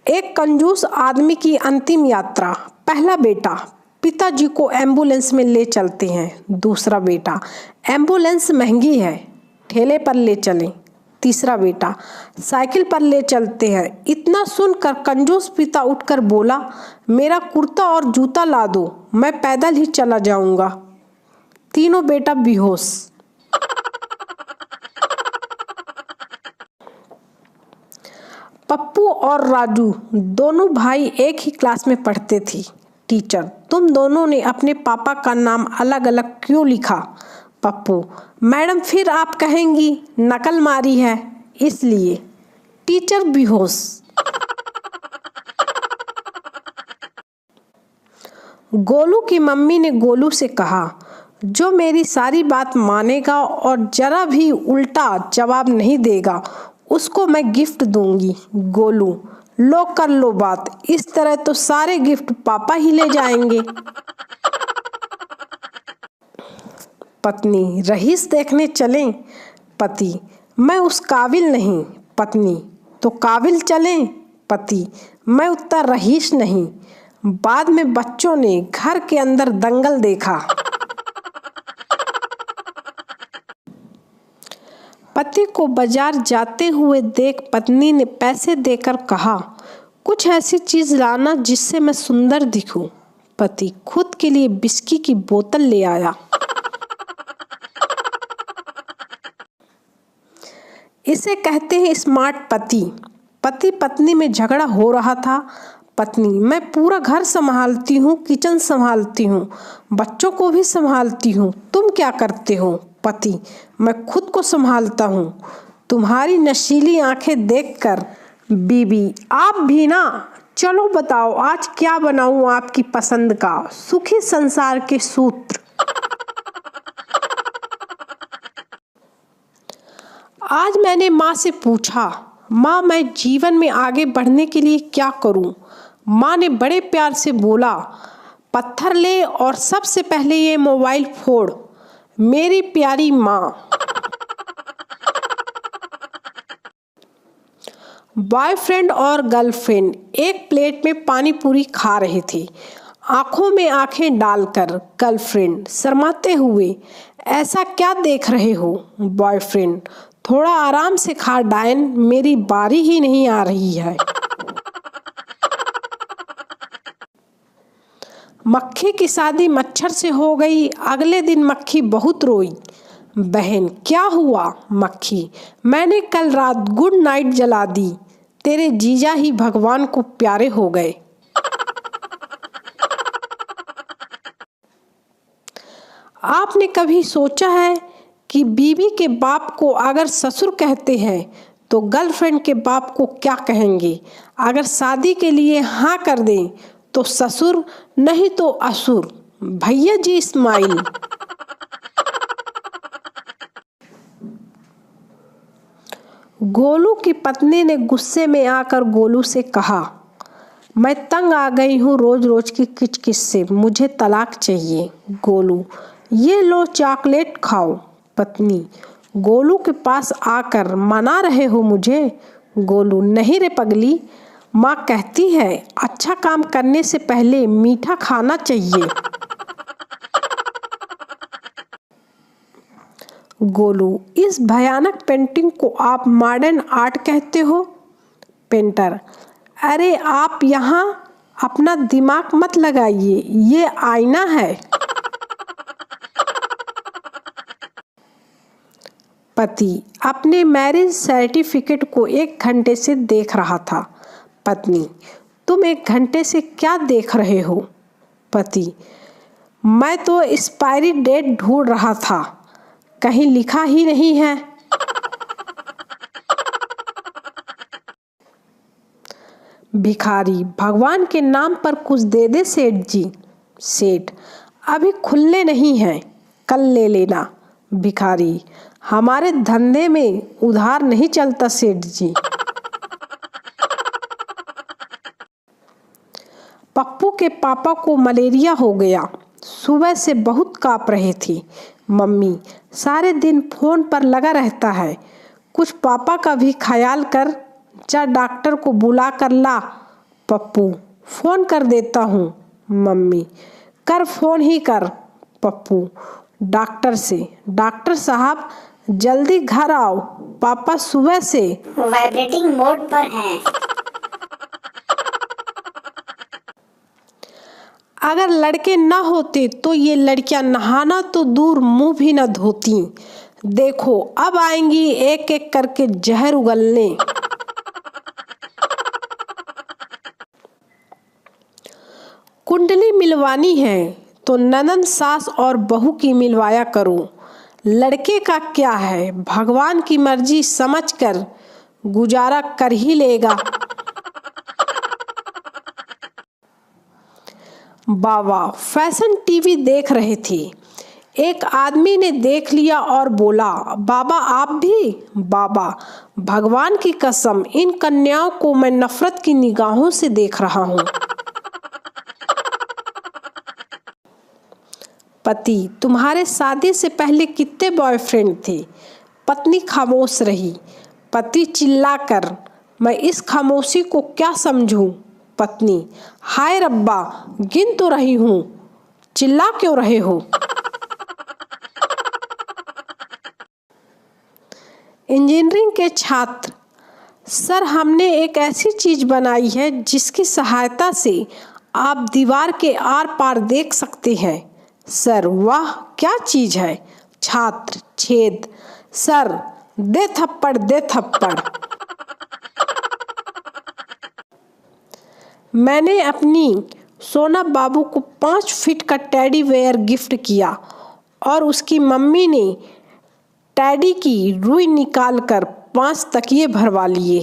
एक कंजूस आदमी की अंतिम यात्रा। पहला बेटा, पिताजी को एम्बुलेंस में ले चलते हैं। दूसरा बेटा, एम्बुलेंस महंगी है, ठेले पर ले चलें। तीसरा बेटा, साइकिल पर ले चलते हैं। इतना सुनकर कंजूस पिता उठकर बोला, मेरा कुर्ता और जूता ला दो, मैं पैदल ही चला जाऊंगा। तीनों बेटा बेहोश। पप्पू और राजू दोनों भाई एक ही क्लास में पढ़ते थे। टीचर, तुम दोनों ने अपने पापा का नाम अलग अलग क्यों लिखा? पप्पू, मैडम फिर आप कहेंगी नकल मारी है, इसलिए। टीचर बेहोश। गोलू की मम्मी ने गोलू से कहा, जो मेरी सारी बात मानेगा और जरा भी उल्टा जवाब नहीं देगा उसको मैं गिफ्ट दूंगी। गोलू, लो कर लो बात, इस तरह तो सारे गिफ्ट पापा ही ले जाएंगे। पत्नी, रईस देखने चलें? पति, मैं उस काबिल नहीं। पत्नी, तो काबिल चलें? पति, मैं उतना रईस नहीं। बाद में बच्चों ने घर के अंदर दंगल देखा। पति को बाजार जाते हुए देख पत्नी ने पैसे देकर कहा, कुछ ऐसी चीज लाना जिससे मैं सुंदर दिखूं। पति खुद के लिए बिस्की की बोतल ले आया। इसे कहते हैं स्मार्ट पति। पति पत्नी में झगड़ा हो रहा था। पत्नी, मैं पूरा घर संभालती हूँ, किचन संभालती हूँ, बच्चों को भी संभालती हूँ, तुम क्या करते हो? पति, मैं खुद को संभालता हूँ। तुम्हारी नशीली आंखें देखकर। बीबी, आप भी ना। चलो बताओ आज क्या बनाऊं आपकी पसंद का सुखी संसार के सूत्र। आज मैंने माँ से पूछा, माँ मैं जीवन में आगे बढ़ने के लिए क्या करूं? माँ ने बड़े प्यार से बोला, पत्थर ले और सबसे पहले ये मोबाइल फोड़। मेरी प्यारी माँ। बॉयफ्रेंड और गर्लफ्रेंड एक प्लेट में पानी पूरी खा रहे थे। आंखों में आंखें डालकर गर्लफ्रेंड शर्माते हुए, ऐसा क्या देख रहे हो? बॉयफ्रेंड, थोड़ा आराम से खा डायन, मेरी बारी ही नहीं आ रही है। मक्खी की शादी मच्छर से हो गई। अगले दिन मक्खी बहुत रोई। बहन, क्या हुआ? मक्खी, मैंने कल रात गुड नाइट जला दी, तेरे जीजा ही भगवान को प्यारे हो गए। आपने कभी सोचा है कि बीवी के बाप को अगर ससुर कहते हैं तो गर्लफ्रेंड के बाप को क्या कहेंगे? अगर शादी के लिए हाँ कर दें तो ससुर, नहीं तो असुर। भैया जी स्माइल। गोलू की पत्नी ने गुस्से में आकर गोलू से कहा, मैं तंग आ गई हूँ रोज रोज की किचकिच से, मुझे तलाक चाहिए। गोलू, ये लो चॉकलेट खाओ। पत्नी, गोलू के पास आकर मना रहे हो मुझे? गोलू, नहीं रे पगली, माँ कहती है अच्छा काम करने से पहले मीठा खाना चाहिए। गोलू, इस भयानक पेंटिंग को आप मॉडर्न आर्ट कहते हो? पेंटर, अरे आप यहाँ अपना दिमाग मत लगाइए, ये आईना है। पति अपने मैरिज सर्टिफिकेट को 1 घंटे से देख रहा था। पत्नी, तुम 1 घंटे से क्या देख रहे हो? पति, मैं तो एक्सपायरी डेट ढूंढ रहा था, कहीं लिखा ही नहीं है। भिखारी, भगवान के नाम पर कुछ दे दे सेठ जी। सेठ, अभी खुले नहीं हैं, कल ले लेना। भिखारी, हमारे धंधे में उधार नहीं चलता सेठ जी। पप्पू के पापा को मलेरिया हो गया, सुबह से बहुत काँप रहे थे। मम्मी, सारे दिन फोन पर लगा रहता है, कुछ पापा का भी ख्याल कर, जा डॉक्टर को बुला कर ला। पप्पू, फोन कर देता हूँ। मम्मी, कर फोन ही कर। पप्पू डॉक्टर से, डॉक्टर साहब जल्दी घर आओ, पापा सुबह से वाइब्रेटिंग मोड पर हैं। अगर लड़के न होते तो ये लड़कियां नहाना तो दूर मुंह भी न धोती। देखो अब आएंगी एक एक करके जहर उगलने। कुंडली मिलवानी है तो ननंद सास और बहू की मिलवाया करो। लड़के का क्या है, भगवान की मर्जी समझकर गुजारा कर ही लेगा। बाबा फैशन टीवी देख रहे थे। एक आदमी ने देख लिया और बोला, बाबा आप भी? बाबा, भगवान की कसम इन कन्याओं को मैं नफरत की निगाहों से देख रहा हूँ। पति, तुम्हारे शादी से पहले कितने बॉयफ्रेंड थे? पत्नी खामोश रही। पति चिल्लाकर, मैं इस खामोशी को क्या समझूं? पत्नी, हाय रब्बा, गिन तो रही हूँ, चिल्ला क्यों रहे हो? इंजीनियरिंग के छात्र, सर हमने एक ऐसी चीज बनाई है जिसकी सहायता से आप दीवार के आर पार देख सकते हैं। सर, वाह क्या चीज है? छात्र, छेद। सर, दे थप्पड़ दे थप्पड़। मैंने अपनी सोना बाबू को 5 फीट का टेडी बेयर गिफ्ट किया और उसकी मम्मी ने टेडी की रुई निकालकर 5 तकिए भरवा लिए।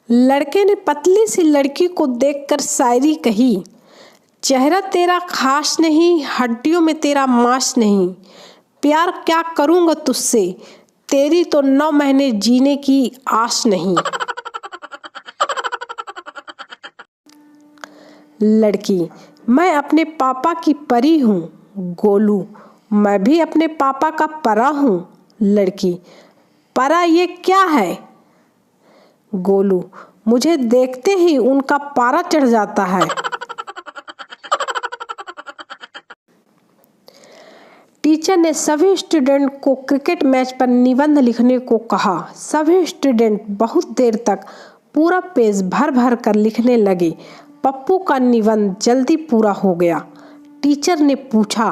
लड़के ने पतली सी लड़की को देखकर शायरी कही, चेहरा तेरा खास नहीं, हड्डियों में तेरा मांस नहीं, प्यार क्या करूँगा तुझसे, तेरी तो 9 महीने जीने की आस नहीं। लड़की, मैं अपने पापा की परी हूँ। गोलू, मैं भी अपने पापा का परा हूँ। लड़की, परा ये क्या है? गोलू, मुझे देखते ही उनका पारा चढ़ जाता है। टीचर ने सभी स्टूडेंट को क्रिकेट मैच पर निबंध लिखने को कहा। सभी स्टूडेंट बहुत देर तक पूरा पेज भर भर कर लिखने लगे। पप्पू का निबंध जल्दी पूरा हो गया। टीचर ने पूछा,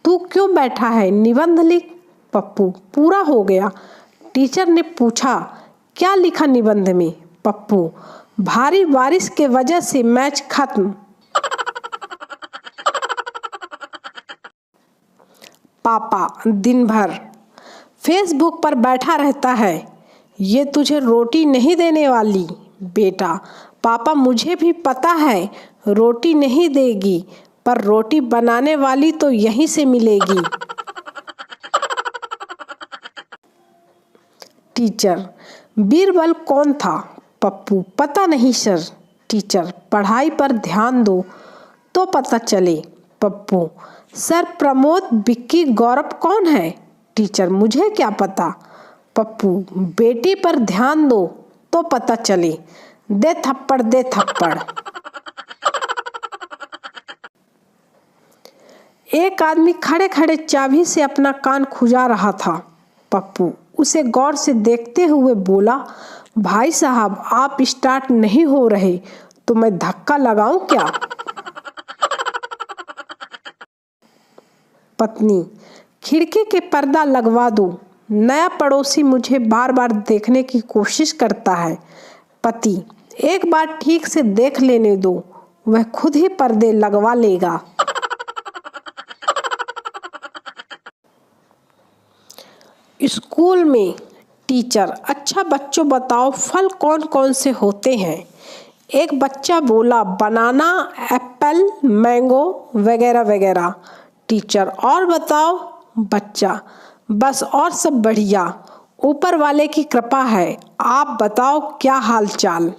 तू क्यों बैठा है, निबंध लिख। पप्पू, पूरा हो गया। टीचर ने पूछा, क्या लिखा निबंध में? पप्पू, भारी बारिश के वजह से मैच खत्म। पापा दिन भर फेसबुक पर बैठा रहता है, ये तुझे रोटी नहीं देने वाली। बेटा, पापा मुझे भी पता है रोटी नहीं देगी, पर रोटी बनाने वाली तो यहीं से मिलेगी। टीचर, बीरबल कौन था? पप्पू, पता नहीं सर। टीचर, पढ़ाई पर ध्यान दो तो पता चले। पप्पू, सर प्रमोद, विक्की, गौरव कौन है? टीचर, मुझे क्या पता। पप्पू, बेटी पर ध्यान दो तो पता चले। दे थप्पड़ दे थप्पड़। एक आदमी खड़े खड़े चाबी से अपना कान खुजा रहा था। पप्पू उसे गौर से देखते हुए बोला, भाई साहब आप स्टार्ट नहीं हो रहे तो मैं धक्का लगाऊं क्या? पत्नी, खिड़की के पर्दा लगवा दो, नया पड़ोसी मुझे बार बार देखने की कोशिश करता है। पति, एक बार ठीक से देख लेने दो, वह खुद ही पर्दे लगवा लेगा। स्कूल में टीचर, अच्छा बच्चों बताओ फल कौन कौन से होते हैं? एक बच्चा बोला, बनाना, एप्पल, मैंगो वगैरह वगैरह। टीचर, और बताओ? बच्चा, बस और सब बढ़िया, ऊपर वाले की कृपा है, आप बताओ क्या हाल चाल?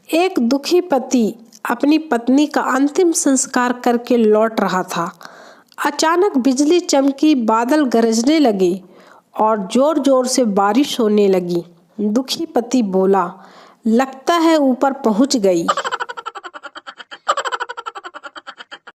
एक दुखी पति अपनी पत्नी का अंतिम संस्कार करके लौट रहा था। अचानक बिजली चमकी, बादल गरजने लगे और जोर जोर से बारिश होने लगी। दुखी पति बोला, लगता है ऊपर पहुंच गई।